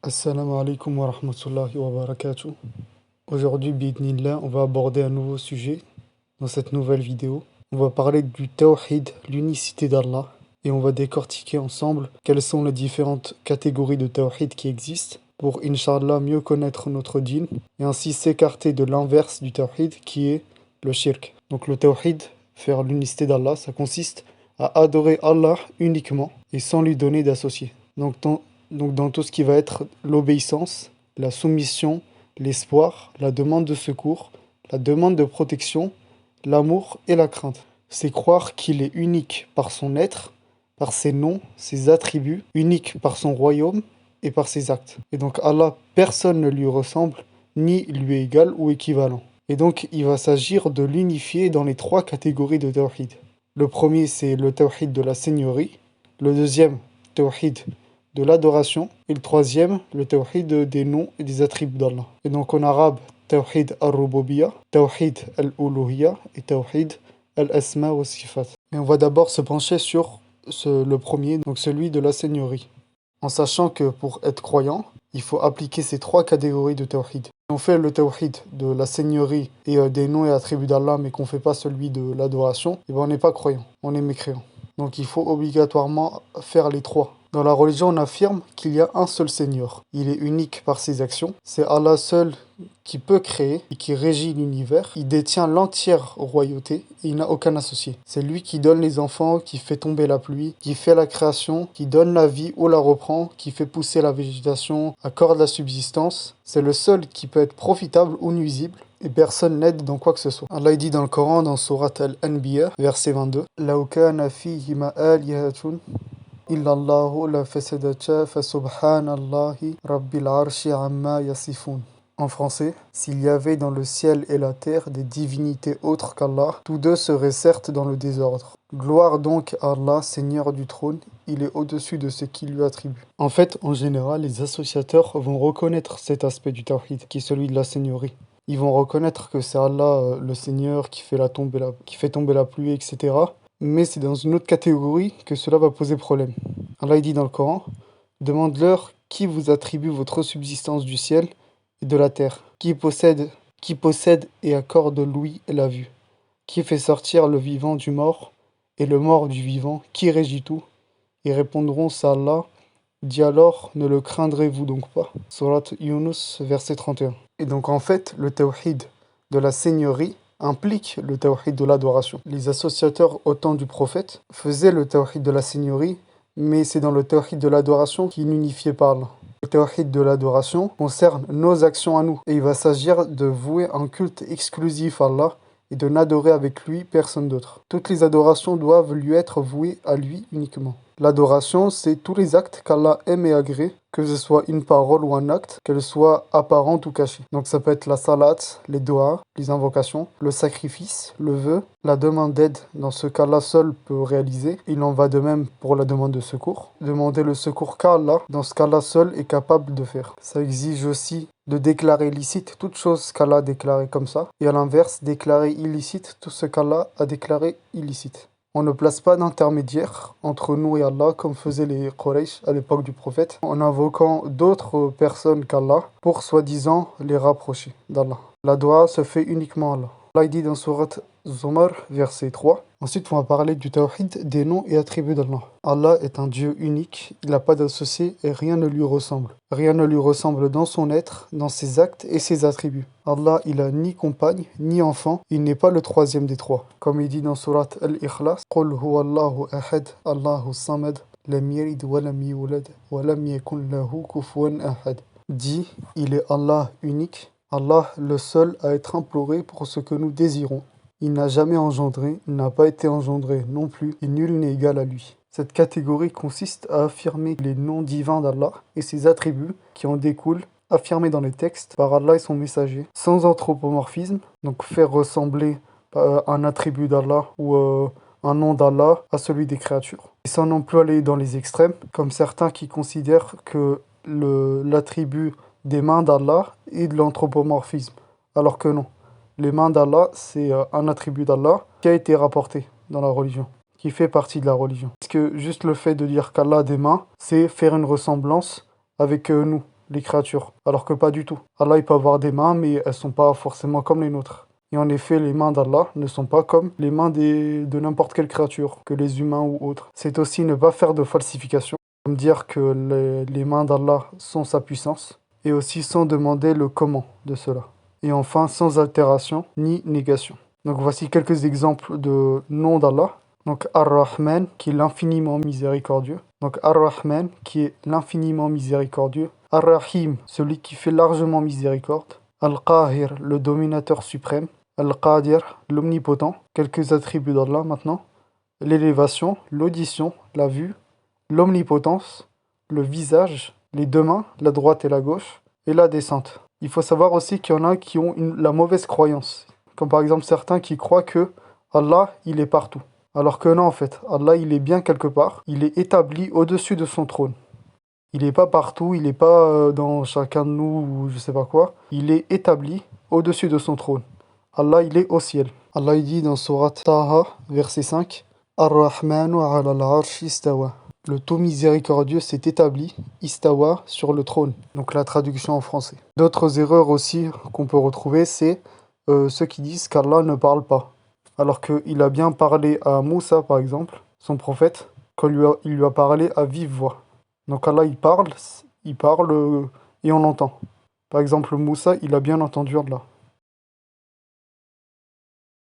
Assalamu alaikum wa rahmatullahi wa barakatuh. Aujourd'hui, bi'idhnillah, on va aborder un nouveau sujet dans cette nouvelle vidéo. On va parler du tawhid, l'unicité d'Allah, et on va décortiquer ensemble quelles sont les différentes catégories de tawhid qui existent pour, Inch'Allah, mieux connaître notre dîn et ainsi s'écarter de l'inverse du tawhid qui est le shirk. Donc le tawhid, faire l'unicité d'Allah, ça consiste à adorer Allah uniquement et sans lui donner d'associé. Donc dans tout ce qui va être l'obéissance, la soumission, l'espoir, la demande de secours, la demande de protection, l'amour et la crainte. C'est croire qu'il est unique par son être, par ses noms, ses attributs, unique par son royaume et par ses actes. Et donc Allah, personne ne lui ressemble, ni lui est égal ou équivalent. Et donc il va s'agir de l'unifier dans les trois catégories de tawhid. Le premier, c'est le tawhid de la seigneurie. Le deuxième, tawhid de l'adoration. Et le troisième, le tawhid des noms et des attributs d'Allah. Et donc en arabe, tawhid al-rububiyya, tawhid al-uluhiyya et tawhid al-asma wa sifat. Et on va d'abord se pencher sur le premier, donc celui de la seigneurie. En sachant que pour être croyant, il faut appliquer ces trois catégories de tawhid. Si on fait le tawhid de la seigneurie et des noms et attributs d'Allah, mais qu'on ne fait pas celui de l'adoration, et ben on n'est pas croyant, on est mécréant. Donc il faut obligatoirement faire les trois. Dans la religion, on affirme qu'il y a un seul Seigneur. Il est unique par ses actions. C'est Allah seul qui peut créer et qui régit l'univers. Il détient l'entière royauté et il n'a aucun associé. C'est lui qui donne les enfants, qui fait tomber la pluie, qui fait la création, qui donne la vie ou la reprend, qui fait pousser la végétation, accorde la subsistance. C'est le seul qui peut être profitable ou nuisible. Et personne n'aide dans quoi que ce soit. Allah dit dans le Coran, dans Surat Al-Anbiya, verset 22, لَوْ كَانَ فِيهِمَا آلِهَةٌ إِلَّا اللَّهُ لَفَسَدَتَا فَسُبْحَانَ اللَّهِ رَبِّ الْعَرْشِ عَمَّا يَصِفُونَ. En français, s'il y avait dans le ciel et la terre des divinités autres qu'Allah, tous deux seraient certes dans le désordre. Gloire donc à Allah, Seigneur du trône, il est au-dessus de ce qu'il lui attribue. En fait, en général, les associateurs vont reconnaître cet aspect du tawhid, qui est celui de la seigneurie. Ils vont reconnaître que c'est Allah, le Seigneur, qui fait tomber la pluie, etc. Mais c'est dans une autre catégorie que cela va poser problème. Allah dit dans le Coran, demande-leur qui vous attribue votre subsistance du ciel et de la terre, qui possède et accorde l'ouïe et la vue, qui fait sortir le vivant du mort et le mort du vivant, qui régit tout. Ils répondront, c'est Allah. Dit alors, ne le craindrez-vous donc pas? Surat Yunus, verset 31. Et donc en fait, le tawhid de la seigneurie implique le tawhid de l'adoration. Les associateurs au temps du prophète faisaient le tawhid de la seigneurie, mais c'est dans le tawhid de l'adoration qu'ils unifiaient par Allah. Le tawhid de l'adoration concerne nos actions à nous, et il va s'agir de vouer un culte exclusif à Allah et de n'adorer avec lui personne d'autre. Toutes les adorations doivent lui être vouées à lui uniquement. L'adoration, c'est tous les actes qu'Allah aime et agrée, que ce soit une parole ou un acte, qu'elle soit apparente ou cachée. Donc ça peut être la salat, les doigts, les invocations, le sacrifice, le vœu, la demande d'aide, dans ce qu'Allah seul peut réaliser. Il en va de même pour la demande de secours. Demander le secours qu'à Allah, dans ce qu'Allah seul est capable de faire. Ça exige aussi de déclarer licite toute chose qu'Allah a déclarée comme ça, et à l'inverse, déclarer illicite tout ce qu'Allah a déclaré illicite. On ne place pas d'intermédiaire entre nous et Allah comme faisaient les Quraysh à l'époque du prophète, en invoquant d'autres personnes qu'Allah pour soi-disant les rapprocher d'Allah. La dua se fait uniquement à Allah. Allah dit dans Surat Zumar, verset 3. Ensuite, on va parler du tawhid des noms et attributs d'Allah. Allah est un Dieu unique, il n'a pas d'associé et rien ne lui ressemble. Rien ne lui ressemble dans son être, dans ses actes et ses attributs. Allah, il a ni compagne, ni enfant, il n'est pas le troisième des trois. Comme il dit dans Surat Al-Ikhlas, قُلْ هُوَ اللَّهُ أَحَدٌ اللَّهُ الصَّمَدُ لَمْ يَلِدْ وَلَمْ يُولَدْ وَلَمْ يَكُنْ لَهُ كُفُوًا أَحَدٌ. Dit, il est Allah unique, Allah le seul à être imploré pour ce que nous désirons. Il n'a jamais engendré, il n'a pas été engendré non plus, et nul n'est égal à lui. Cette catégorie consiste à affirmer les noms divins d'Allah et ses attributs qui en découlent, affirmés dans les textes par Allah et son messager, sans anthropomorphisme, donc faire ressembler un attribut d'Allah ou un nom d'Allah à celui des créatures. Et sans non plus aller dans les extrêmes, comme certains qui considèrent que l'attribut des mains d'Allah est de l'anthropomorphisme, alors que non. Les mains d'Allah, c'est un attribut d'Allah qui a été rapporté dans la religion, qui fait partie de la religion. Parce que juste le fait de dire qu'Allah a des mains, c'est faire une ressemblance avec nous. les créatures, alors que pas du tout. Allah, il peut avoir des mains, mais elles sont pas forcément comme les nôtres. Et en effet, les mains d'Allah ne sont pas comme les mains de n'importe quelle créature, que les humains ou autres. C'est aussi ne pas faire de falsification, comme dire que les mains d'Allah sont sa puissance, et aussi sans demander le comment de cela. Et enfin, sans altération ni négation. Donc voici quelques exemples de noms d'Allah. Donc Ar-Rahman, qui est l'infiniment miséricordieux. Donc Ar-Rahman, qui est l'infiniment miséricordieux. Ar-Rahim, celui qui fait largement miséricorde. Al-Qahir, le dominateur suprême. Al-Qadir, l'omnipotent. Quelques attributs d'Allah maintenant. L'élévation, l'audition, la vue, l'omnipotence, le visage, les deux mains, la droite et la gauche, et la descente. Il faut savoir aussi qu'il y en a qui ont la mauvaise croyance. Comme par exemple certains qui croient que Allah, il est partout. Alors que non, en fait, Allah, il est bien quelque part. Il est établi au-dessus de son trône. Il n'est pas partout, il n'est pas dans chacun de nous ou je sais pas quoi. Il est établi au-dessus de son trône. Allah, il est au ciel. Allah, il dit dans Surat Taha, verset 5, Ar-Rahmanu ala al-arsh istawa. Le tout miséricordieux s'est établi, istawa, sur le trône. Donc la traduction en français. D'autres erreurs aussi qu'on peut retrouver, c'est ceux qui disent qu'Allah ne parle pas. Alors qu'il a bien parlé à Moussa, par exemple, son prophète, quand il lui a parlé à vive voix. Donc Allah, il parle et on l'entend. Par exemple, Moussa, il a bien entendu Allah.